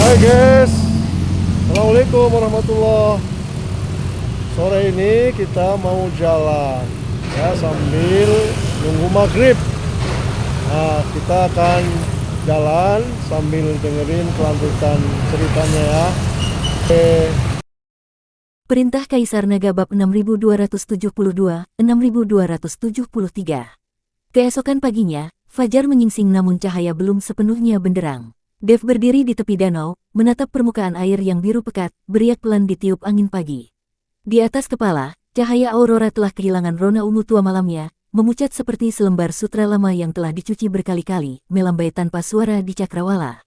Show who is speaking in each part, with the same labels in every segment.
Speaker 1: Hai guys, Assalamualaikum warahmatullah. Sore ini kita mau jalan ya sambil nunggu maghrib. Nah, kita akan jalan sambil dengerin kelanjutan ceritanya ya. Oke.
Speaker 2: Perintah Kaisar Naga bab 6272, 6273. Keesokan paginya, fajar menyingsing namun cahaya belum sepenuhnya benderang. Dev berdiri di tepi danau, menatap permukaan air yang biru pekat, beriak pelan ditiup angin pagi. Di atas kepala, cahaya aurora telah kehilangan rona ungu tua malamnya, memucat seperti selembar sutra lama yang telah dicuci berkali-kali, melambai tanpa suara di cakrawala.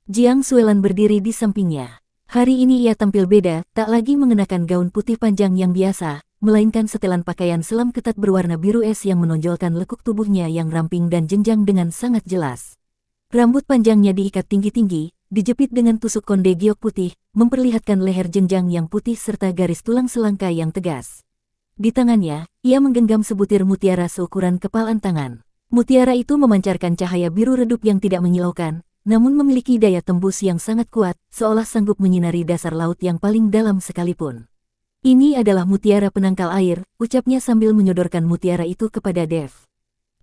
Speaker 2: Jiang Suelan berdiri di sampingnya. Hari ini ia tampil beda, tak lagi mengenakan gaun putih panjang yang biasa, melainkan setelan pakaian selam ketat berwarna biru es yang menonjolkan lekuk tubuhnya yang ramping dan jenjang dengan sangat jelas. Rambut panjangnya diikat tinggi-tinggi, dijepit dengan tusuk konde giok putih, memperlihatkan leher jenjang yang putih serta garis tulang selangka yang tegas. Di tangannya, ia menggenggam sebutir mutiara seukuran kepalan tangan. Mutiara itu memancarkan cahaya biru redup yang tidak menyilaukan, namun memiliki daya tembus yang sangat kuat, seolah sanggup menyinari dasar laut yang paling dalam sekalipun. Ini adalah mutiara penangkal air, ucapnya sambil menyodorkan mutiara itu kepada Dev.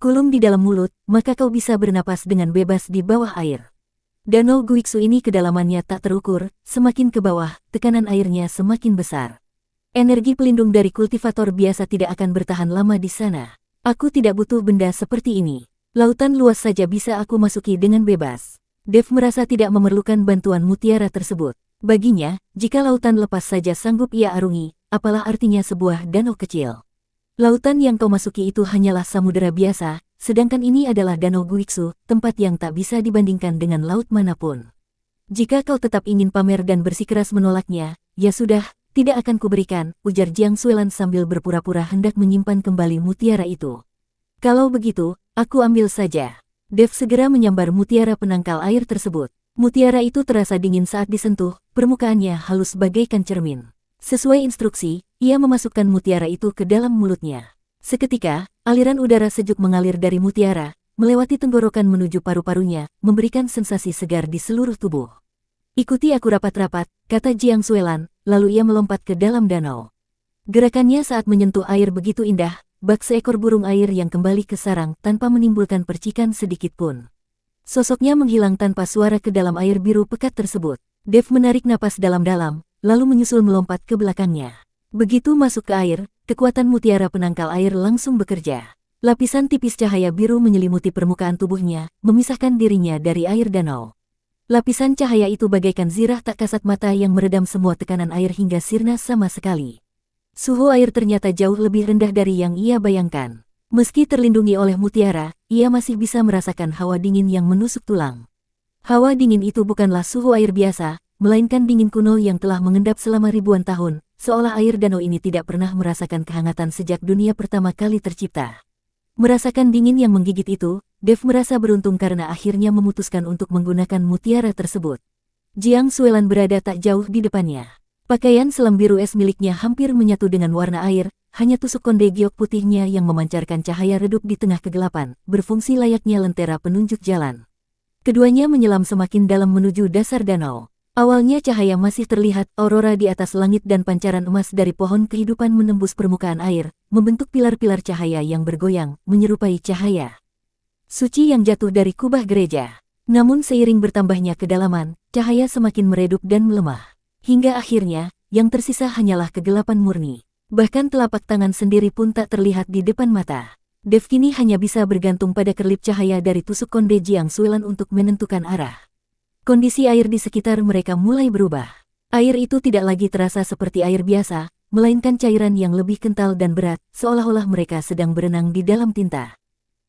Speaker 2: Kulum di dalam mulut, maka kau bisa bernapas dengan bebas di bawah air. Danau Guiksu ini kedalamannya tak terukur, semakin ke bawah, tekanan airnya semakin besar. Energi pelindung dari kultivator biasa tidak akan bertahan lama di sana. Aku tidak butuh benda seperti ini. Lautan luas saja bisa aku masuki dengan bebas. Dev merasa tidak memerlukan bantuan mutiara tersebut. Baginya, jika lautan lepas saja sanggup ia arungi, apalah artinya sebuah danau kecil. Lautan yang kau masuki itu hanyalah samudera biasa, sedangkan ini adalah Danau Guiksu, tempat yang tak bisa dibandingkan dengan laut manapun. Jika kau tetap ingin pamer dan bersikeras menolaknya, ya sudah, tidak akan kuberikan, ujar Jiang Suelan sambil berpura-pura hendak menyimpan kembali mutiara itu. Kalau begitu, aku ambil saja. Dev segera menyambar mutiara penangkal air tersebut. Mutiara itu terasa dingin saat disentuh, permukaannya halus bagaikan cermin. Sesuai instruksi, ia memasukkan mutiara itu ke dalam mulutnya. Seketika, aliran udara sejuk mengalir dari mutiara, melewati tenggorokan menuju paru-parunya, memberikan sensasi segar di seluruh tubuh. Ikuti aku rapat-rapat, kata Jiang Suelan, lalu ia melompat ke dalam danau. Gerakannya saat menyentuh air begitu indah, bak seekor burung air yang kembali ke sarang tanpa menimbulkan percikan sedikit pun. Sosoknya menghilang tanpa suara ke dalam air biru pekat tersebut. Dev menarik napas dalam-dalam, lalu menyusul melompat ke belakangnya. Begitu masuk ke air, kekuatan mutiara penangkal air langsung bekerja. Lapisan tipis cahaya biru menyelimuti permukaan tubuhnya, memisahkan dirinya dari air danau. Lapisan cahaya itu bagaikan zirah tak kasat mata yang meredam semua tekanan air hingga sirna sama sekali. Suhu air ternyata jauh lebih rendah dari yang ia bayangkan. Meski terlindungi oleh mutiara, ia masih bisa merasakan hawa dingin yang menusuk tulang. Hawa dingin itu bukanlah suhu air biasa, melainkan dingin kuno yang telah mengendap selama ribuan tahun, seolah air danau ini tidak pernah merasakan kehangatan sejak dunia pertama kali tercipta. Merasakan dingin yang menggigit itu, Dev merasa beruntung karena akhirnya memutuskan untuk menggunakan mutiara tersebut. Jiang Suelan berada tak jauh di depannya. Pakaian selam biru es miliknya hampir menyatu dengan warna air, hanya tusuk konde giok putihnya yang memancarkan cahaya redup di tengah kegelapan, berfungsi layaknya lentera penunjuk jalan. Keduanya menyelam semakin dalam menuju dasar danau. Awalnya cahaya masih terlihat, aurora di atas langit dan pancaran emas dari pohon kehidupan menembus permukaan air, membentuk pilar-pilar cahaya yang bergoyang, menyerupai cahaya suci yang jatuh dari kubah gereja. Namun seiring bertambahnya kedalaman, cahaya semakin meredup dan melemah. Hingga akhirnya, yang tersisa hanyalah kegelapan murni. Bahkan telapak tangan sendiri pun tak terlihat di depan mata. Dev kini hanya bisa bergantung pada kerlip cahaya dari tusuk konde Jiang Suelan untuk menentukan arah. Kondisi air di sekitar mereka mulai berubah. Air itu tidak lagi terasa seperti air biasa, melainkan cairan yang lebih kental dan berat, seolah-olah mereka sedang berenang di dalam tinta.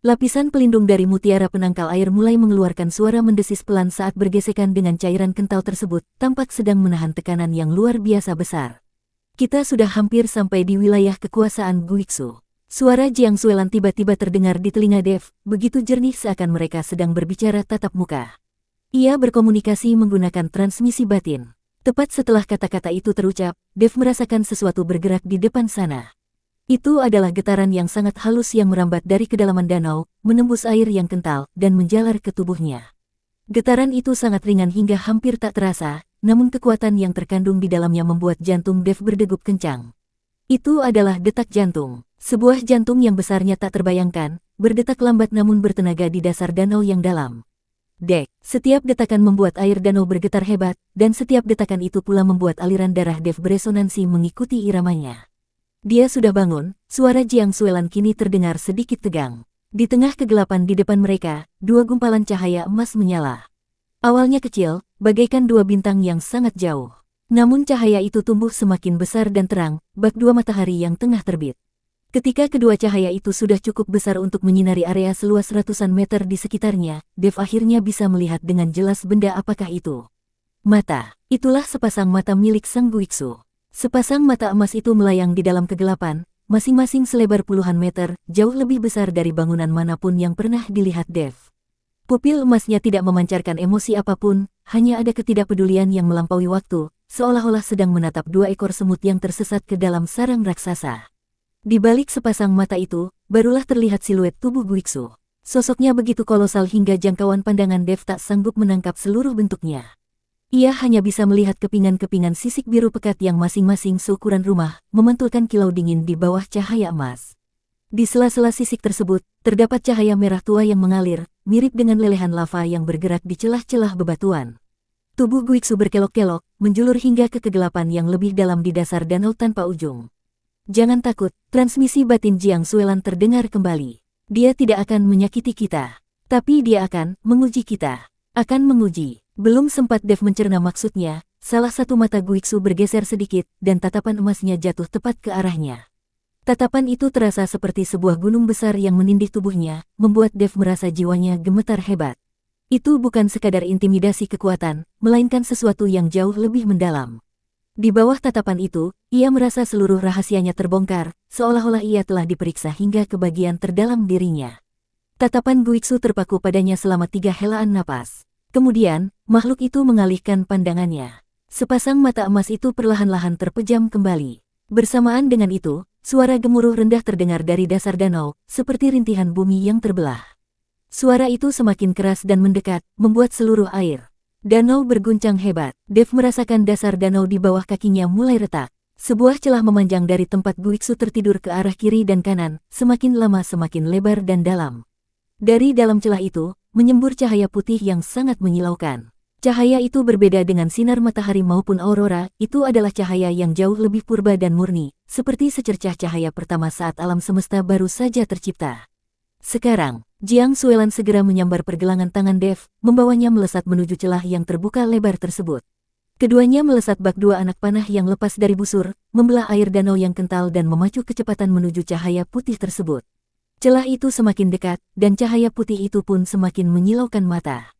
Speaker 2: Lapisan pelindung dari mutiara penangkal air mulai mengeluarkan suara mendesis pelan saat bergesekan dengan cairan kental tersebut, tampak sedang menahan tekanan yang luar biasa besar. Kita sudah hampir sampai di wilayah kekuasaan Guiksu. Suara Jiang Suelan tiba-tiba terdengar di telinga Dev, begitu jernih seakan mereka sedang berbicara tatap muka. Ia berkomunikasi menggunakan transmisi batin. Tepat setelah kata-kata itu terucap, Dev merasakan sesuatu bergerak di depan sana. Itu adalah getaran yang sangat halus yang merambat dari kedalaman danau, menembus air yang kental, dan menjalar ke tubuhnya. Getaran itu sangat ringan hingga hampir tak terasa, namun kekuatan yang terkandung di dalamnya membuat jantung Dev berdegup kencang. Itu adalah detak jantung. Sebuah jantung yang besarnya tak terbayangkan, berdetak lambat namun bertenaga di dasar danau yang dalam. Dek, setiap detakan membuat air danau bergetar hebat, dan setiap detakan itu pula membuat aliran darah Dev beresonansi mengikuti iramanya. Dia sudah bangun, suara Jiang Suelan kini terdengar sedikit tegang. Di tengah kegelapan di depan mereka, dua gumpalan cahaya emas menyala. Awalnya kecil, bagaikan dua bintang yang sangat jauh. Namun cahaya itu tumbuh semakin besar dan terang, bak dua matahari yang tengah terbit. Ketika kedua cahaya itu sudah cukup besar untuk menyinari area seluas ratusan meter di sekitarnya, Dev akhirnya bisa melihat dengan jelas benda apakah itu. Mata. Itulah sepasang mata milik Sang Guiksu. Sepasang mata emas itu melayang di dalam kegelapan, masing-masing selebar puluhan meter, jauh lebih besar dari bangunan manapun yang pernah dilihat Dev. Pupil emasnya tidak memancarkan emosi apapun, hanya ada ketidakpedulian yang melampaui waktu, seolah-olah sedang menatap dua ekor semut yang tersesat ke dalam sarang raksasa. Di balik sepasang mata itu, barulah terlihat siluet tubuh Guiksu. Sosoknya begitu kolosal hingga jangkauan pandangan Dev tak sanggup menangkap seluruh bentuknya. Ia hanya bisa melihat kepingan-kepingan sisik biru pekat yang masing-masing seukuran rumah, memantulkan kilau dingin di bawah cahaya emas. Di sela-sela sisik tersebut, terdapat cahaya merah tua yang mengalir, mirip dengan lelehan lava yang bergerak di celah-celah bebatuan. Tubuh Guiksu berkelok-kelok, menjulur hingga ke kegelapan yang lebih dalam di dasar danau tanpa ujung. Jangan takut, transmisi batin Jiang Suelan terdengar kembali. Dia tidak akan menyakiti kita. Tapi dia akan menguji kita. Akan menguji. Belum sempat Dev mencerna maksudnya, salah satu mata Guiksu bergeser sedikit, dan tatapan emasnya jatuh tepat ke arahnya. Tatapan itu terasa seperti sebuah gunung besar yang menindih tubuhnya, membuat Dev merasa jiwanya gemetar hebat. Itu bukan sekadar intimidasi kekuatan, melainkan sesuatu yang jauh lebih mendalam. Di bawah tatapan itu, ia merasa seluruh rahasianya terbongkar, seolah-olah ia telah diperiksa hingga ke bagian terdalam dirinya. Tatapan Guiksu terpaku padanya selama 3 helaan napas. Kemudian, makhluk itu mengalihkan pandangannya. Sepasang mata emas itu perlahan-lahan terpejam kembali. Bersamaan dengan itu, suara gemuruh rendah terdengar dari dasar danau, seperti rintihan bumi yang terbelah. Suara itu semakin keras dan mendekat, membuat seluruh air danau berguncang hebat. Dev merasakan dasar danau di bawah kakinya mulai retak. Sebuah celah memanjang dari tempat Guiksu tertidur ke arah kiri dan kanan, semakin lama semakin lebar dan dalam. Dari dalam celah itu, menyembur cahaya putih yang sangat menyilaukan. Cahaya itu berbeda dengan sinar matahari maupun aurora, itu adalah cahaya yang jauh lebih purba dan murni, seperti secercah cahaya pertama saat alam semesta baru saja tercipta. Sekarang, Jiang Suelan segera menyambar pergelangan tangan Dev, membawanya melesat menuju celah yang terbuka lebar tersebut. Keduanya melesat bak dua anak panah yang lepas dari busur, membelah air danau yang kental dan memacu kecepatan menuju cahaya putih tersebut. Celah itu semakin dekat, dan cahaya putih itu pun semakin menyilaukan mata.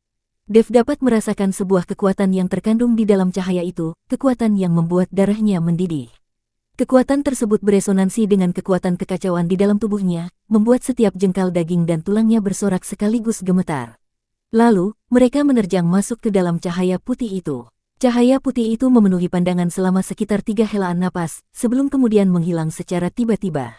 Speaker 2: Dev dapat merasakan sebuah kekuatan yang terkandung di dalam cahaya itu, kekuatan yang membuat darahnya mendidih. Kekuatan tersebut beresonansi dengan kekuatan kekacauan di dalam tubuhnya, membuat setiap jengkal daging dan tulangnya bersorak sekaligus gemetar. Lalu, mereka menerjang masuk ke dalam cahaya putih itu. Cahaya putih itu memenuhi pandangan selama sekitar 3 helaan napas, sebelum kemudian menghilang secara tiba-tiba.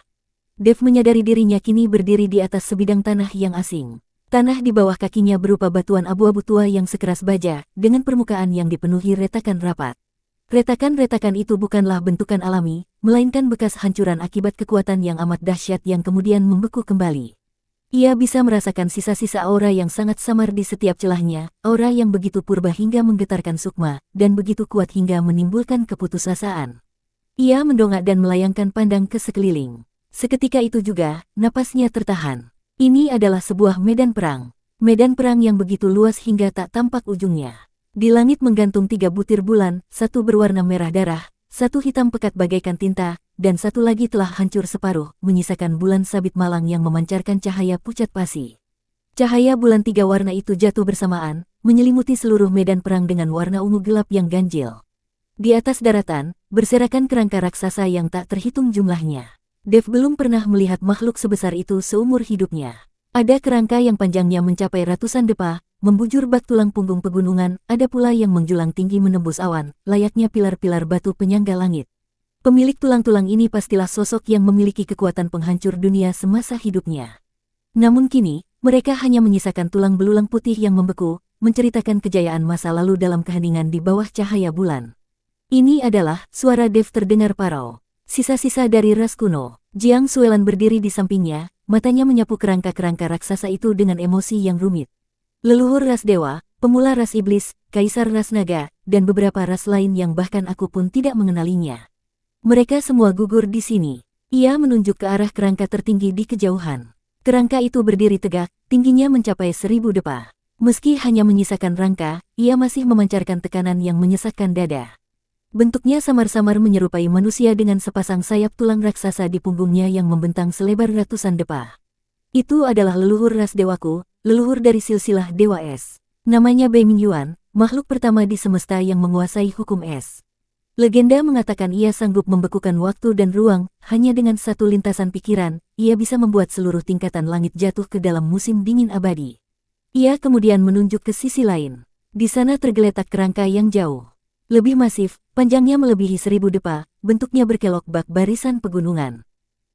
Speaker 2: Dev menyadari dirinya kini berdiri di atas sebidang tanah yang asing. Tanah di bawah kakinya berupa batuan abu-abu tua yang sekeras baja, dengan permukaan yang dipenuhi retakan rapat. Retakan-retakan itu bukanlah bentukan alami, melainkan bekas hancuran akibat kekuatan yang amat dahsyat yang kemudian membeku kembali. Ia bisa merasakan sisa-sisa aura yang sangat samar di setiap celahnya, aura yang begitu purba hingga menggetarkan sukma, dan begitu kuat hingga menimbulkan keputusasaan. Ia mendongak dan melayangkan pandang ke sekeliling. Seketika itu juga, napasnya tertahan. Ini adalah sebuah medan perang. Medan perang yang begitu luas hingga tak tampak ujungnya. Di langit menggantung 3 butir bulan, satu berwarna merah darah, satu hitam pekat bagaikan tinta, dan satu lagi telah hancur separuh, menyisakan bulan sabit malang yang memancarkan cahaya pucat pasi. Cahaya bulan 3 warna itu jatuh bersamaan, menyelimuti seluruh medan perang dengan warna ungu gelap yang ganjil. Di atas daratan, berserakan kerangka raksasa yang tak terhitung jumlahnya. Dev belum pernah melihat makhluk sebesar itu seumur hidupnya. Ada kerangka yang panjangnya mencapai ratusan depa, membujur bak tulang punggung pegunungan, ada pula yang menjulang tinggi menembus awan, layaknya pilar-pilar batu penyangga langit. Pemilik tulang-tulang ini pastilah sosok yang memiliki kekuatan penghancur dunia semasa hidupnya. Namun kini, mereka hanya menyisakan tulang belulang putih yang membeku, menceritakan kejayaan masa lalu dalam keheningan di bawah cahaya bulan. Ini adalah suara Dev terdengar parau. Sisa-sisa dari ras kuno. Jiang Suelan berdiri di sampingnya, matanya menyapu kerangka-kerangka raksasa itu dengan emosi yang rumit. Leluhur ras dewa, pemula ras iblis, kaisar ras naga, dan beberapa ras lain yang bahkan aku pun tidak mengenalinya. Mereka semua gugur di sini. Ia menunjuk ke arah kerangka tertinggi di kejauhan. Kerangka itu berdiri tegak, tingginya mencapai 1000 depa. Meski hanya menyisakan rangka, ia masih memancarkan tekanan yang menyesakkan dada. Bentuknya samar-samar menyerupai manusia dengan sepasang sayap tulang raksasa di punggungnya yang membentang selebar ratusan depa. Itu adalah leluhur ras dewaku, leluhur dari silsilah Dewa Es. Namanya Bai Mingyuan, makhluk pertama di semesta yang menguasai hukum es. Legenda mengatakan ia sanggup membekukan waktu dan ruang, hanya dengan satu lintasan pikiran, ia bisa membuat seluruh tingkatan langit jatuh ke dalam musim dingin abadi. Ia kemudian menunjuk ke sisi lain. Di sana tergeletak kerangka yang jauh. Lebih masif, panjangnya melebihi 1000 depa, bentuknya berkelok bak barisan pegunungan.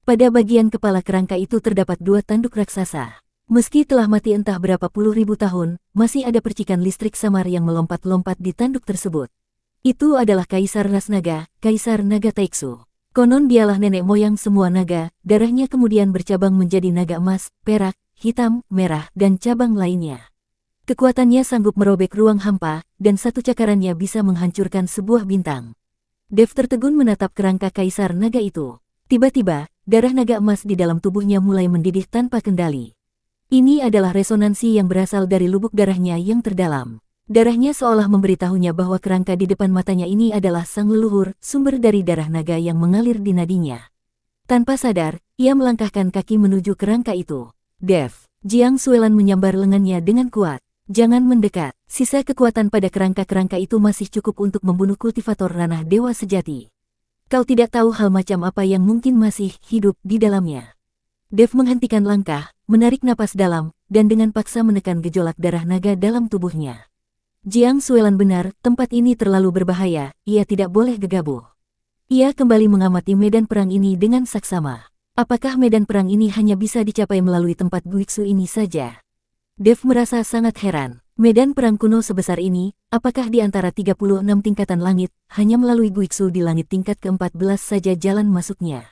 Speaker 2: Pada bagian kepala kerangka itu terdapat 2 tanduk raksasa. Meski telah mati entah berapa puluh ribu tahun, masih ada percikan listrik samar yang melompat-lompat di tanduk tersebut. Itu adalah Kaisar Ras Naga, Kaisar Naga Taiksu. Konon dialah nenek moyang semua naga, darahnya kemudian bercabang menjadi naga emas, perak, hitam, merah, dan cabang lainnya. Kekuatannya sanggup merobek ruang hampa, dan satu cakarannya bisa menghancurkan sebuah bintang. Dev tertegun menatap kerangka Kaisar Naga itu. Tiba-tiba, darah naga emas di dalam tubuhnya mulai mendidih tanpa kendali. Ini adalah resonansi yang berasal dari lubuk darahnya yang terdalam. Darahnya seolah memberitahunya bahwa kerangka di depan matanya ini adalah sang leluhur, sumber dari darah naga yang mengalir di nadinya. Tanpa sadar, ia melangkahkan kaki menuju kerangka itu. Dev, Jiang Suelan menyambar lengannya dengan kuat. Jangan mendekat, sisa kekuatan pada kerangka-kerangka itu masih cukup untuk membunuh kultivator ranah dewa sejati. Kau tidak tahu hal macam apa yang mungkin masih hidup di dalamnya. Dev menghentikan langkah, menarik napas dalam, dan dengan paksa menekan gejolak darah naga dalam tubuhnya. Jiang Suelan benar, tempat ini terlalu berbahaya, ia tidak boleh gegabah. Ia kembali mengamati medan perang ini dengan saksama. Apakah medan perang ini hanya bisa dicapai melalui tempat Guiksu ini saja? Dev merasa sangat heran. Medan perang kuno sebesar ini, apakah di antara 36 tingkatan langit, hanya melalui Guiksu di langit tingkat ke-14 saja jalan masuknya?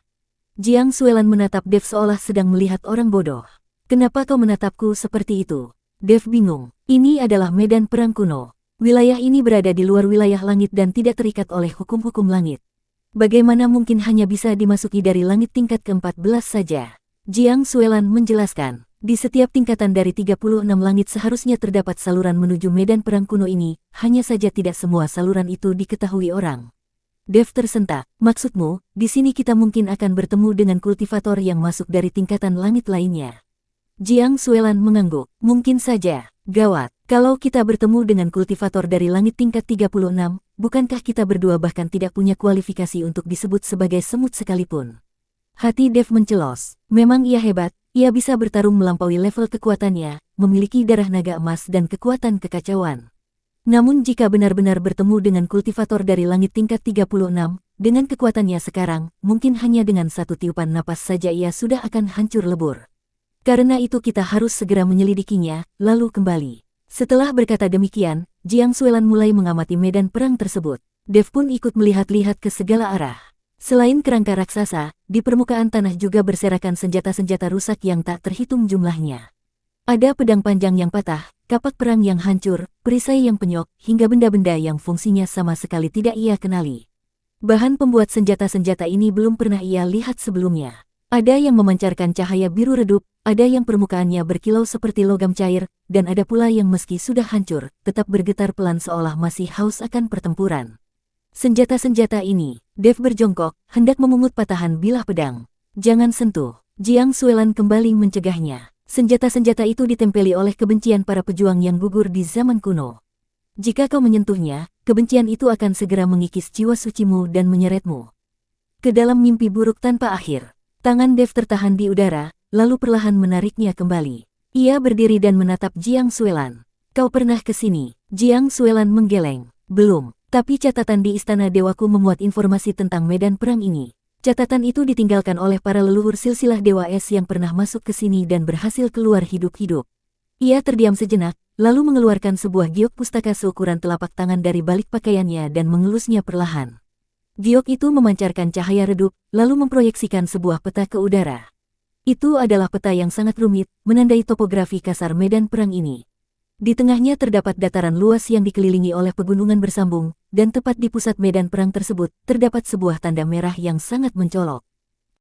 Speaker 2: Jiang Suelan menatap Dev seolah sedang melihat orang bodoh. Kenapa kau menatapku seperti itu? Dev bingung. Ini adalah medan perang kuno. Wilayah ini berada di luar wilayah langit dan tidak terikat oleh hukum-hukum langit. Bagaimana mungkin hanya bisa dimasuki dari langit tingkat ke-14 saja? Jiang Suelan menjelaskan. Di setiap tingkatan dari 36 langit seharusnya terdapat saluran menuju medan perang kuno ini, hanya saja tidak semua saluran itu diketahui orang. Dev tersentak. Maksudmu, di sini kita mungkin akan bertemu dengan kultivator yang masuk dari tingkatan langit lainnya. Jiang Suelan mengangguk. Mungkin saja. Gawat, kalau kita bertemu dengan kultivator dari langit tingkat 36, bukankah kita berdua bahkan tidak punya kualifikasi untuk disebut sebagai semut sekalipun? Hati Dev mencelos. Memang ia hebat. Ia bisa bertarung melampaui level kekuatannya, memiliki darah naga emas dan kekuatan kekacauan. Namun jika benar-benar bertemu dengan kultivator dari langit tingkat 36, dengan kekuatannya sekarang, mungkin hanya dengan satu tiupan napas saja ia sudah akan hancur lebur. Karena itu kita harus segera menyelidikinya, lalu kembali. Setelah berkata demikian, Jiang Suelan mulai mengamati medan perang tersebut. Dev pun ikut melihat-lihat ke segala arah. Selain kerangka raksasa, di permukaan tanah juga berserakan senjata-senjata rusak yang tak terhitung jumlahnya. Ada pedang panjang yang patah, kapak perang yang hancur, perisai yang penyok, hingga benda-benda yang fungsinya sama sekali tidak ia kenali. Bahan pembuat senjata-senjata ini belum pernah ia lihat sebelumnya. Ada yang memancarkan cahaya biru redup, ada yang permukaannya berkilau seperti logam cair, dan ada pula yang meski sudah hancur, tetap bergetar pelan seolah masih haus akan pertempuran. Senjata-senjata ini, Dev berjongkok, hendak memungut patahan bilah pedang. Jangan sentuh. Jiang Suelan kembali mencegahnya. Senjata-senjata itu ditempeli oleh kebencian para pejuang yang gugur di zaman kuno. Jika kau menyentuhnya, kebencian itu akan segera mengikis jiwa sucimu dan menyeretmu ke dalam mimpi buruk tanpa akhir. Tangan Dev tertahan di udara, lalu perlahan menariknya kembali. Ia berdiri dan menatap Jiang Suelan. Kau pernah ke sini? Jiang Suelan menggeleng. Belum. Tapi catatan di Istana Dewaku memuat informasi tentang medan perang ini. Catatan itu ditinggalkan oleh para leluhur silsilah Dewa Es yang pernah masuk ke sini dan berhasil keluar hidup-hidup. Ia terdiam sejenak, lalu mengeluarkan sebuah giok pustaka seukuran telapak tangan dari balik pakaiannya dan mengelusnya perlahan. Giok itu memancarkan cahaya redup, lalu memproyeksikan sebuah peta ke udara. Itu adalah peta yang sangat rumit, menandai topografi kasar medan perang ini. Di tengahnya terdapat dataran luas yang dikelilingi oleh pegunungan bersambung, dan tepat di pusat medan perang tersebut, terdapat sebuah tanda merah yang sangat mencolok.